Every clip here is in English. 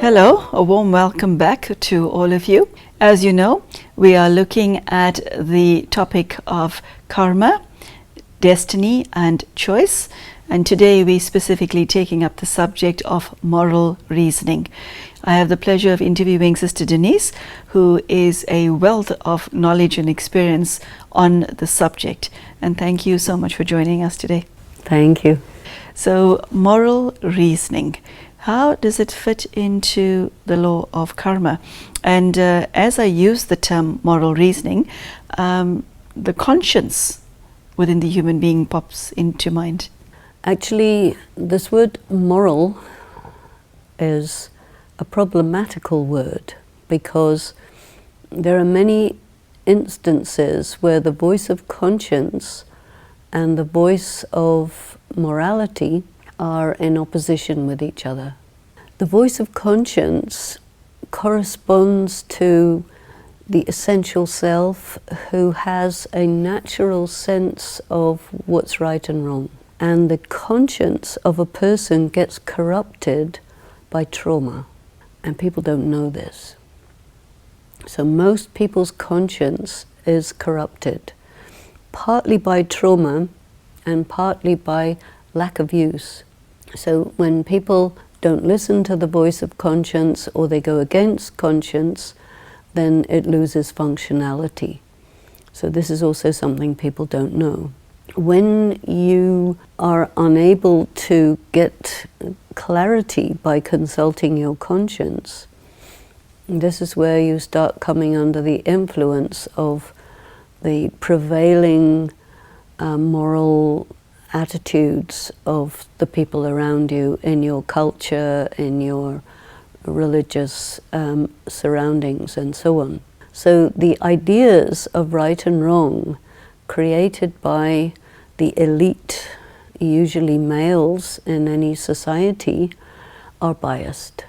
Hello, a warm welcome back to all of you. As you know, we are looking at the topic of karma, destiny and choice, and today we're specifically taking up the subject of moral reasoning. I have the pleasure of interviewing Sister Denise, who is a wealth of knowledge and experience on the subject, and thank you so much for joining us today. Thank you. So, moral reasoning. How does it fit into the law of karma? And as I use the term moral reasoning, the conscience within the human being pops into mind. Actually, this word moral is a problematical word because there are many instances where the voice of conscience and the voice of morality are in opposition with each other. The voice of conscience corresponds to the essential self who has a natural sense of what's right and wrong. And the conscience of a person gets corrupted by trauma. And people don't know this. So most people's conscience is corrupted, partly by trauma and partly by lack of use. So when people don't listen to the voice of conscience or they go against conscience, then it loses functionality. So this is also something people don't know. When you are unable to get clarity by consulting your conscience, this is where you start coming under the influence of the prevailing moral attitudes of the people around you in your culture, in your religious surroundings and so on. So the ideas of right and wrong created by the elite, usually males in any society, are biased.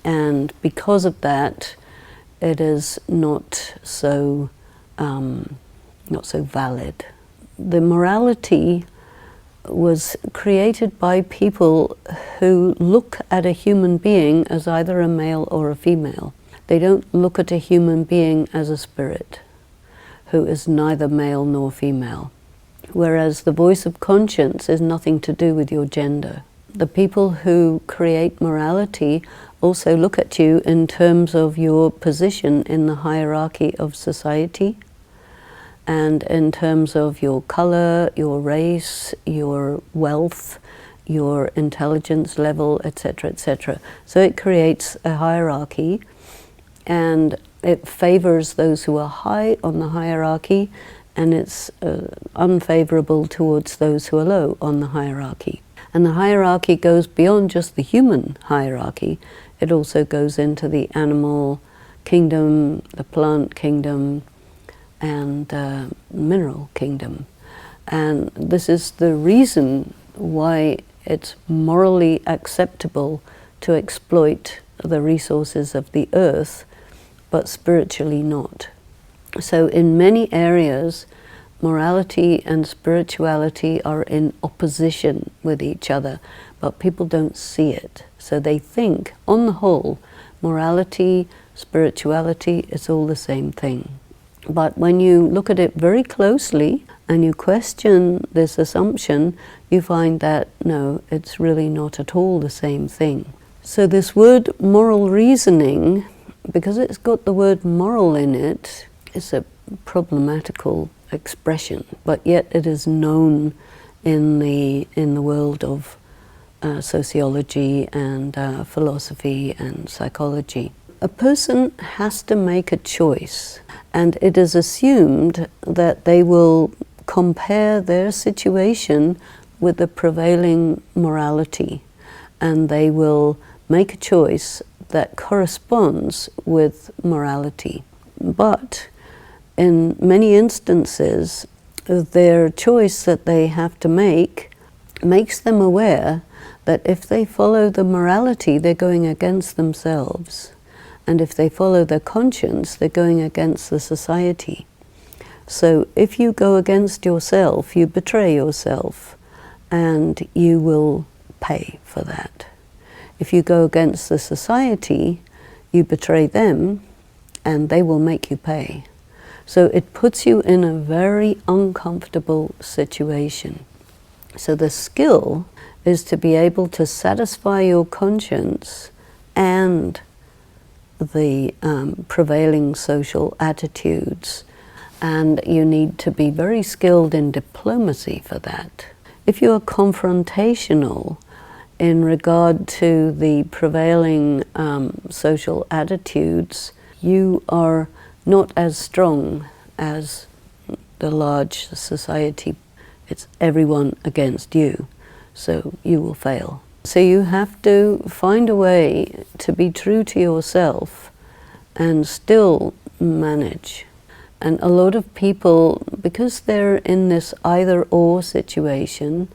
And because of that, it is not so valid. The morality was created by people who look at a human being as either a male or a female. They don't look at a human being as a spirit who is neither male nor female. Whereas the voice of conscience is nothing to do with your gender. The people who create morality also look at you in terms of your position in the hierarchy of society, and in terms of your color, your race, your wealth, your intelligence level, etc., etc. So it creates a hierarchy, and it favors those who are high on the hierarchy, and it's unfavorable towards those who are low on the hierarchy. And the hierarchy goes beyond just the human hierarchy. It also goes into the animal kingdom, the plant kingdom, and mineral kingdom. And this is the reason why it's morally acceptable to exploit the resources of the earth, but spiritually not. So in many areas, morality and spirituality are in opposition with each other, but people don't see it. So they think, on the whole, morality, spirituality is all the same thing. But when you look at it very closely and you question this assumption, you find that no, it's really not at all the same thing. So this word moral reasoning, because it's got the word moral in it, is a problematical expression, but yet it is known in the world of sociology and philosophy and psychology. A person has to make a choice, and it is assumed that they will compare their situation with the prevailing morality, and they will make a choice that corresponds with morality. But in many instances, their choice that they have to make makes them aware that if they follow the morality, they're going against themselves. And if they follow their conscience, they're going against the society. So if you go against yourself, you betray yourself, and you will pay for that. If you go against the society, you betray them, and they will make you pay. So it puts you in a very uncomfortable situation. So the skill is to be able to satisfy your conscience and the prevailing social attitudes. And you need to be very skilled in diplomacy for that. If you are confrontational in regard to the prevailing social attitudes, you are not as strong as the large society. It's everyone against you, so you will fail. So you have to find a way to be true to yourself and still manage. And a lot of people, because they're in this either-or situation,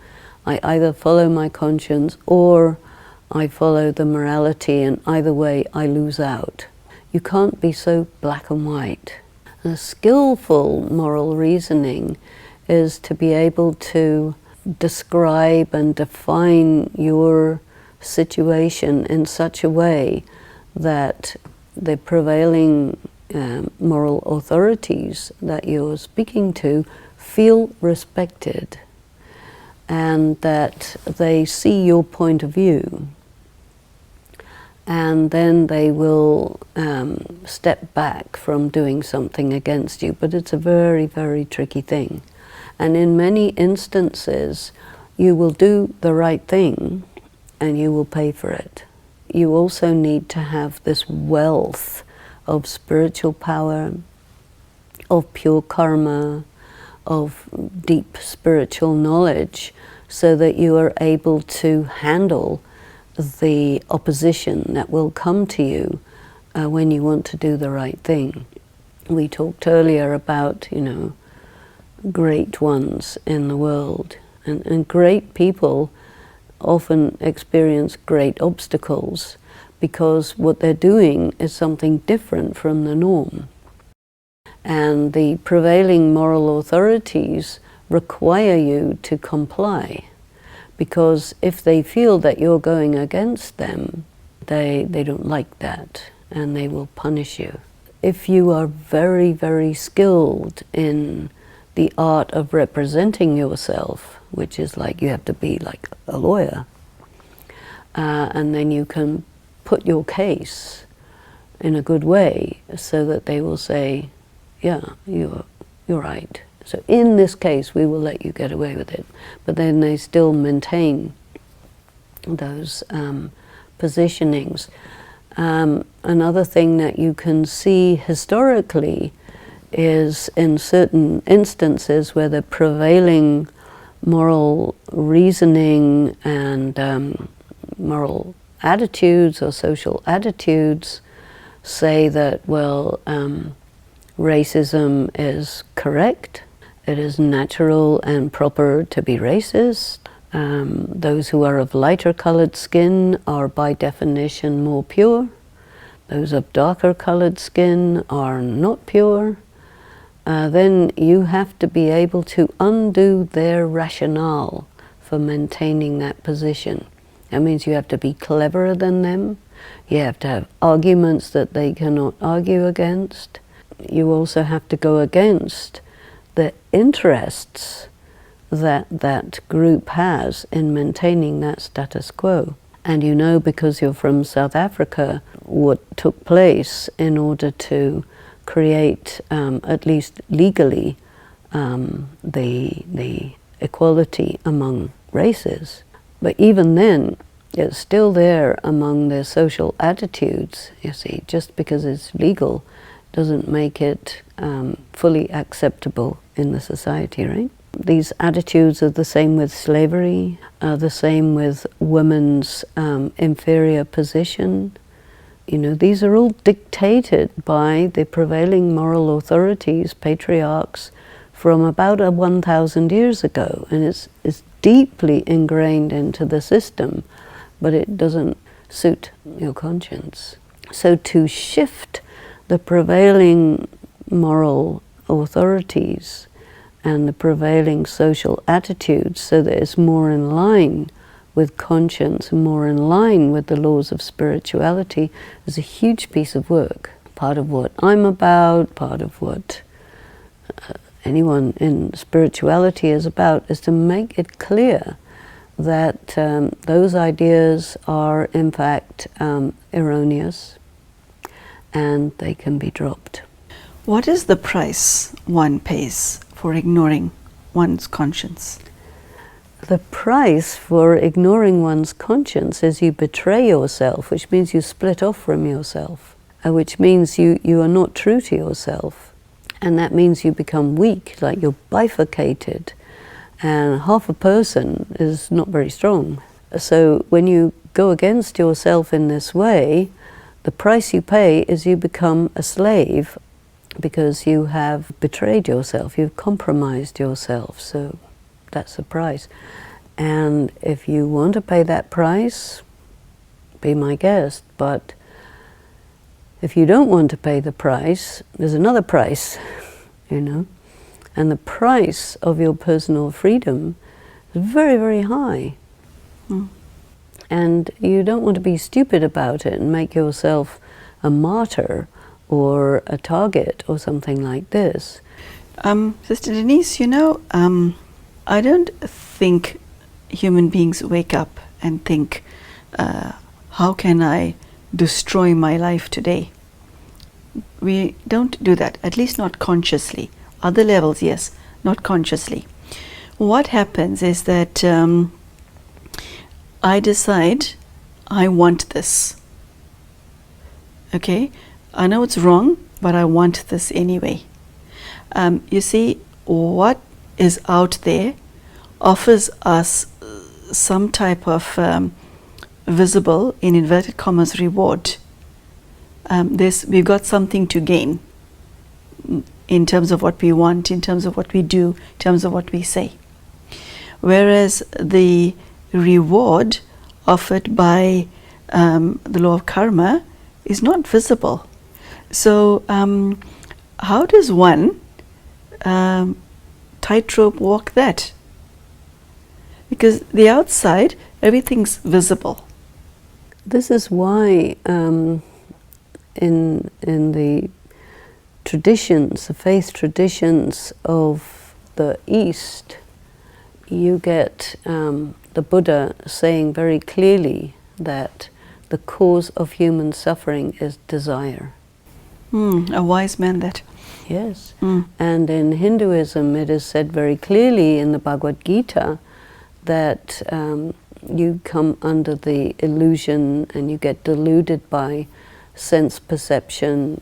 I either follow my conscience or I follow the morality, and either way I lose out. You can't be so black and white. A skillful moral reasoning is to be able to describe and define your situation in such a way that the prevailing moral authorities that you're speaking to feel respected, and that they see your point of view, and then they will step back from doing something against you. But it's a very, very tricky thing. And in many instances, you will do the right thing and you will pay for it. You also need to have this wealth of spiritual power, of pure karma, of deep spiritual knowledge, so that you are able to handle the opposition that will come to you when you want to do the right thing. We talked earlier about, great ones in the world, and great people often experience great obstacles because what they're doing is something different from the norm. And the prevailing moral authorities require you to comply, because if they feel that you're going against them, they don't like that, and they will punish you. If you are very, very skilled in the art of representing yourself, which is like you have to be like a lawyer, and then you can put your case in a good way so that they will say, yeah, you're right. So in this case, we will let you get away with it. But then they still maintain those positionings. Another thing that you can see historically is in certain instances where the prevailing moral reasoning and moral attitudes or social attitudes say that, well, racism is correct, it is natural and proper to be racist, those who are of lighter colored skin are by definition more pure, those of darker colored skin are not pure, then you have to be able to undo their rationale for maintaining that position. That means you have to be cleverer than them, you have to have arguments that they cannot argue against. You also have to go against the interests that that group has in maintaining that status quo. And you know, because you're from South Africa, what took place in order to create, at least legally, the equality among races. But even then, it's still there among their social attitudes, you see. Just because it's legal doesn't make it fully acceptable in the society, right? These attitudes are the same with slavery, the same with women's inferior position. These are all dictated by the prevailing moral authorities, patriarchs, from about 1,000 years ago. And it's deeply ingrained into the system, but it doesn't suit your conscience. So to shift the prevailing moral authorities and the prevailing social attitudes so that it's more in line with conscience and more in line with the laws of spirituality is a huge piece of work. Part of what I'm about, part of what anyone in spirituality is about, is to make it clear that those ideas are in fact erroneous and they can be dropped. What is the price one pays for ignoring one's conscience? The price for ignoring one's conscience is you betray yourself, which means you split off from yourself, which means you are not true to yourself. And that means you become weak, like you're bifurcated. And half a person is not very strong. So when you go against yourself in this way, the price you pay is you become a slave because you have betrayed yourself, you've compromised yourself. So that's the price. And if you want to pay that price, be my guest. But if you don't want to pay the price, there's another price, you know. And the price of your personal freedom is very, very high. Mm. And you don't want to be stupid about it and make yourself a martyr or a target or something like this. Sister Denise, you know, I don't think human beings wake up and think, how can I destroy my life today? We don't do that, at least not consciously. Other levels, yes, not consciously. What happens is that I decide I want this. Okay? I know it's wrong, but I want this anyway. You see, what is out there offers us some type of visible, in inverted commas, reward. We've got something to gain in terms of what we want, in terms of what we do, in terms of what we say. Whereas the reward offered by the law of karma is not visible. So how does one tightrope walk that? Because the outside, everything's visible. This is why in the traditions, the faith traditions of the East, you get the Buddha saying very clearly that the cause of human suffering is desire. A wise man that. Yes. And in Hinduism it is said very clearly in the Bhagavad Gita that you come under the illusion and you get deluded by sense perception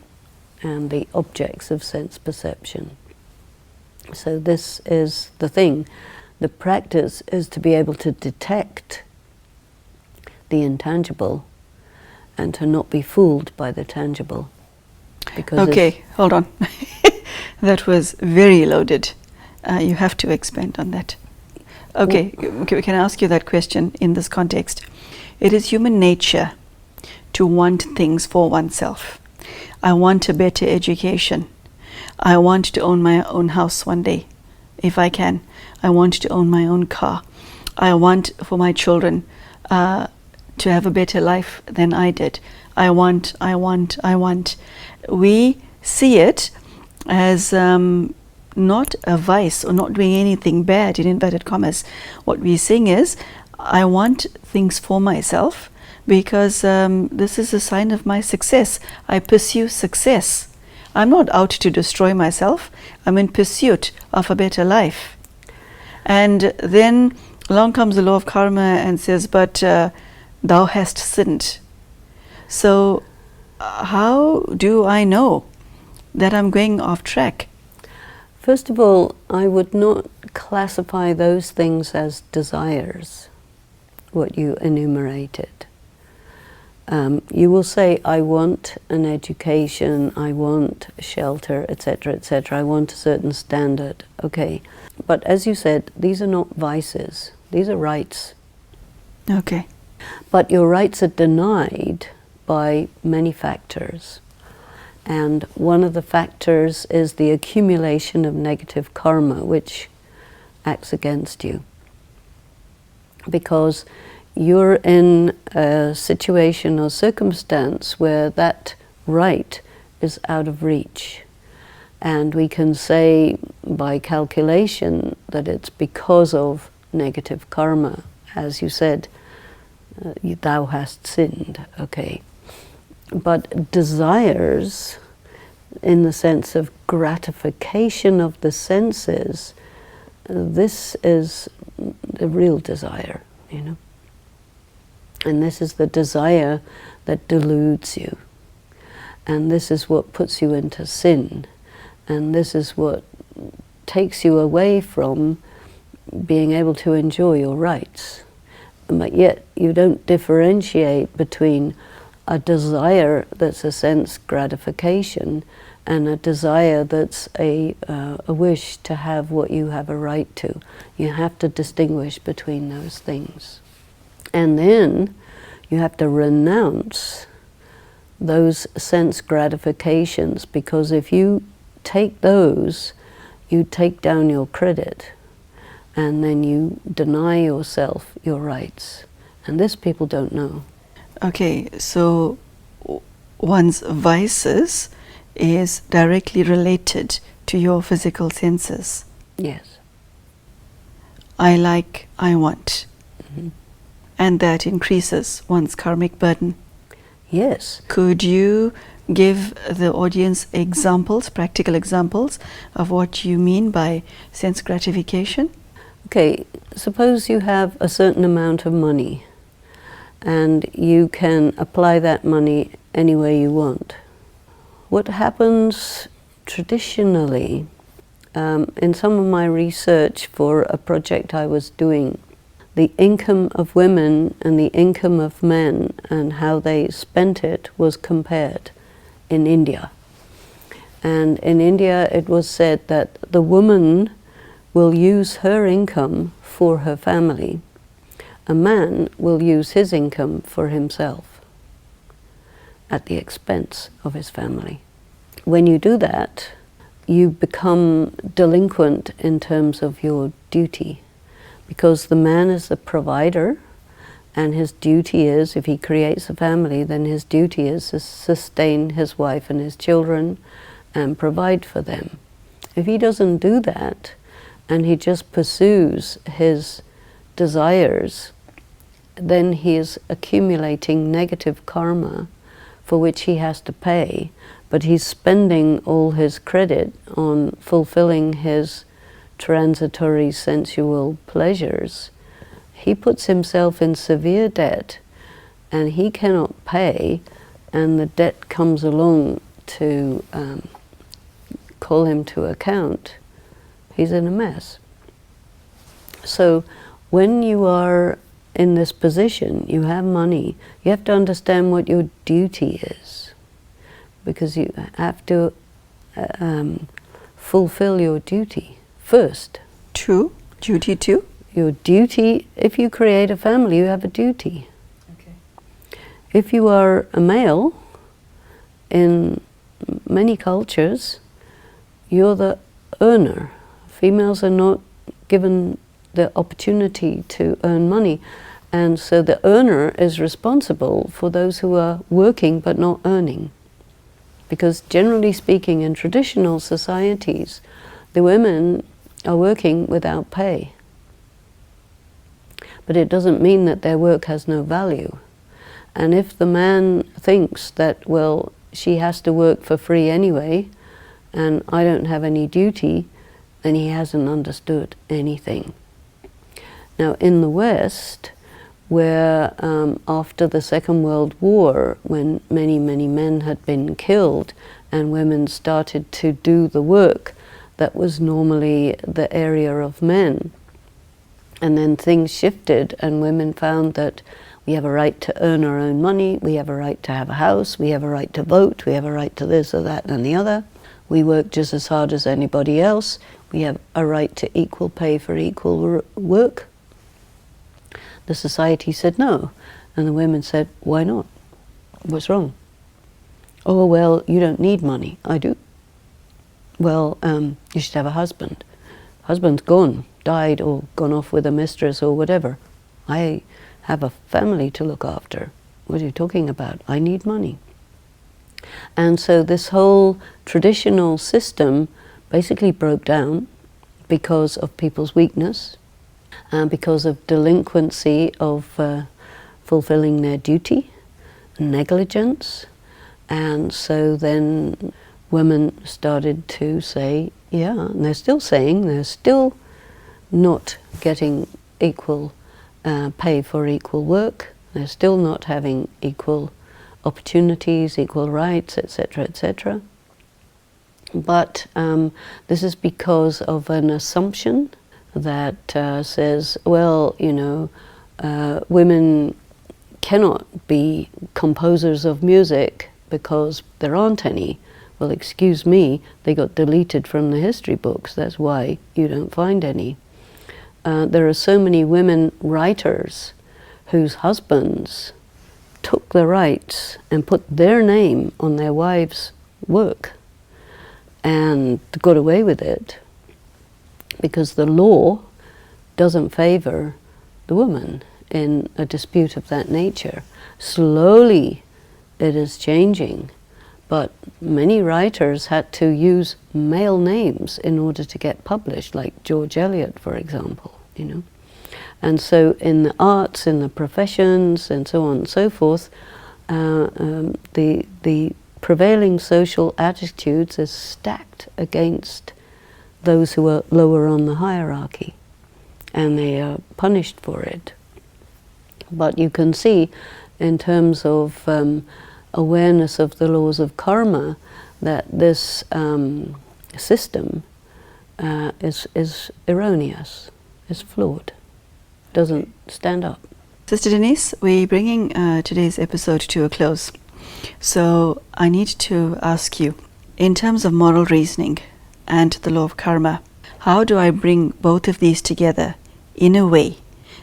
and the objects of sense perception. So this is the thing. The practice is to be able to detect the intangible and to not be fooled by the tangible. Because okay, hold on. That was very loaded. You have to expand on that. Okay, can I ask you that question in this context? It is human nature to want things for oneself. I want a better education. I want to own my own house one day, if I can. I want to own my own car. I want for my children to have a better life than I did. I want. We see it as not a vice or not doing anything bad, in inverted commas. What we're saying is, I want things for myself because this is a sign of my success. I pursue success. I'm not out to destroy myself. I'm in pursuit of a better life. And then along comes the law of karma and says, but thou hast sinned. So how do I know that I'm going off track? First of all, I would not classify those things as desires, what you enumerated. You will say, I want an education, I want shelter, etc., etc. I want a certain standard. Okay. But as you said, these are not vices. These are rights. Okay. But your rights are denied by many factors. And one of the factors is the accumulation of negative karma, which acts against you. Because you're in a situation or circumstance where that right is out of reach. And we can say by calculation that it's because of negative karma. As you said, thou hast sinned, okay. But desires, in the sense of gratification of the senses, this is the real desire, you know. And this is the desire that deludes you. And this is what puts you into sin. And this is what takes you away from being able to enjoy your rights. But yet you don't differentiate between a desire that's a sense gratification and a desire that's a wish to have what you have a right to. You have to distinguish between those things. And then you have to renounce those sense gratifications, because if you take those, you take down your credit, and then you deny yourself your rights. And this people don't know. Okay, so one's vices is directly related to your physical senses. Yes. I like, I want. Mm-hmm. And that increases one's karmic burden. Yes. Could you give the audience examples, practical examples of what you mean by sense gratification? Okay, suppose you have a certain amount of money and you can apply that money any way you want. What happens traditionally, in some of my research for a project I was doing, the income of women and the income of men and how they spent it was compared in India. And in India it was said that the woman will use her income for her family. A man will use his income for himself at the expense of his family. When you do that, you become delinquent in terms of your duty, because the man is the provider, and his duty is, if he creates a family, then his duty is to sustain his wife and his children and provide for them. If he doesn't do that, and he just pursues his desires, then he is accumulating negative karma for which he has to pay, but he's spending all his credit on fulfilling his transitory sensual pleasures. He puts himself in severe debt, and he cannot pay, and the debt comes along to call him to account. He's in a mess. So when you are in this position, you have money, you have to understand what your duty is, because you have to fulfill your duty first. True. Duty too? Your duty, if you create a family, you have a duty. Okay. If you are a male, in many cultures, you're the earner. Females are not given the opportunity to earn money, and so the earner is responsible for those who are working but not earning. Because generally speaking, in traditional societies, the women are working without pay. But it doesn't mean that their work has no value. And if the man thinks that, well, she has to work for free anyway, and I don't have any duty, then he hasn't understood anything. Now, in the West, where after the Second World War, when many, many men had been killed and women started to do the work that was normally the area of men, and then things shifted and women found that we have a right to earn our own money, we have a right to have a house, we have a right to vote, we have a right to this or that and the other. We work just as hard as anybody else. We have a right to equal pay for equal work. The society said no, and the women said, why not? What's wrong? Oh, well, you don't need money. I do. Well, you should have a husband. Husband's gone, died, or gone off with a mistress or whatever. I have a family to look after. What are you talking about? I need money. And so this whole traditional system basically broke down because of people's weakness and because of delinquency of fulfilling their duty, negligence. And so then women started to say, yeah, and they're still saying, they're still not getting equal pay for equal work, they're still not having equal opportunities, equal rights, etc., etc. But this is because of an assumption that says, well, you know, women cannot be composers of music because there aren't any. Well, excuse me, they got deleted from the history books. That's why you don't find any. There are so many women writers whose husbands took the rights and put their name on their wives' work and got away with it because the law doesn't favor the woman in a dispute of that nature. Slowly it is changing, but many writers had to use male names in order to get published, like George Eliot, for example, you know. And so in the arts, in the professions, and so on and so forth, the prevailing social attitudes is stacked against those who are lower on the hierarchy, and they are punished for it. But you can see, in terms of awareness of the laws of karma, that this system is erroneous, is flawed, doesn't stand up. Sister Denise, we're bringing today's episode to a close. So I need to ask you, in terms of moral reasoning and the law of karma, how do I bring both of these together in a way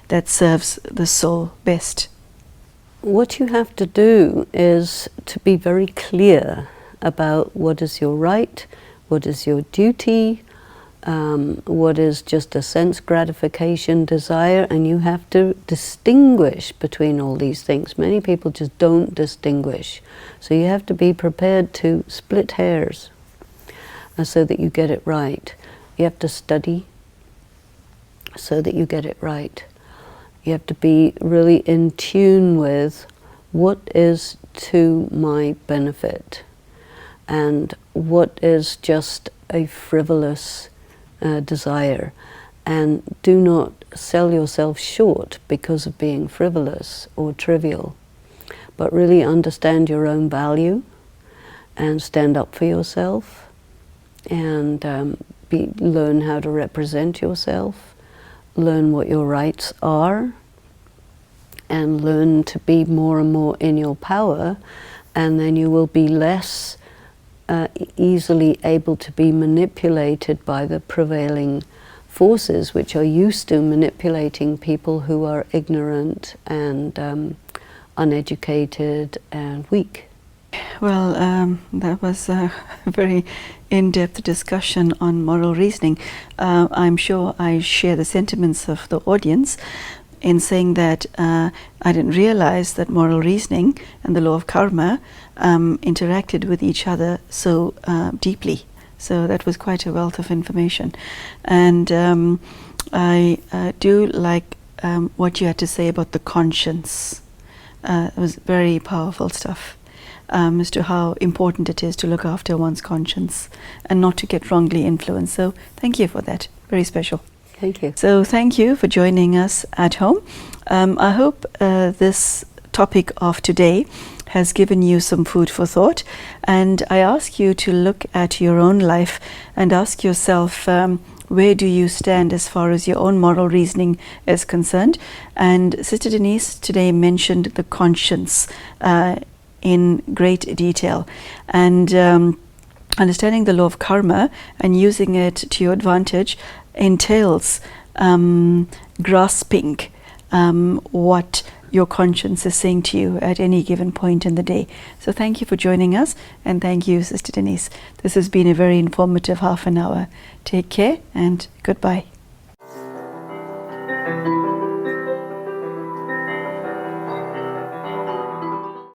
that serves the soul best? What you have to do is to be very clear about what is your right, what is your duty, what is just a sense gratification desire, and you have to distinguish between all these things. Many people just don't distinguish. So you have to be prepared to split hairs so that you get it right. You have to study so that you get it right. You have to be really in tune with what is to my benefit and what is just a frivolous desire. And do not sell yourself short because of being frivolous or trivial, but really understand your own value and stand up for yourself and learn how to represent yourself, learn what your rights are, and learn to be more and more in your power, and then you will be less easily able to be manipulated by the prevailing forces which are used to manipulating people who are ignorant and uneducated and weak. Well, that was a very in-depth discussion on moral reasoning. I'm sure I share the sentiments of the audience in saying that I didn't realize that moral reasoning and the law of karma interacted with each other so deeply. So that was quite a wealth of information. And I do like what you had to say about the conscience. It was very powerful stuff. As to how important it is to look after one's conscience and not to get wrongly influenced. So thank you for that. Very special. Thank you. So thank you for joining us at home. I hope this topic of today has given you some food for thought, and I ask you to look at your own life and ask yourself, where do you stand as far as your own moral reasoning is concerned? And Sister Denise today mentioned the conscience in great detail, and understanding the law of karma and using it to your advantage entails grasping what your conscience is saying to you at any given point in the day. So thank you for joining us, and thank you, Sister Denise. This has been a very informative half an hour. Take care and goodbye.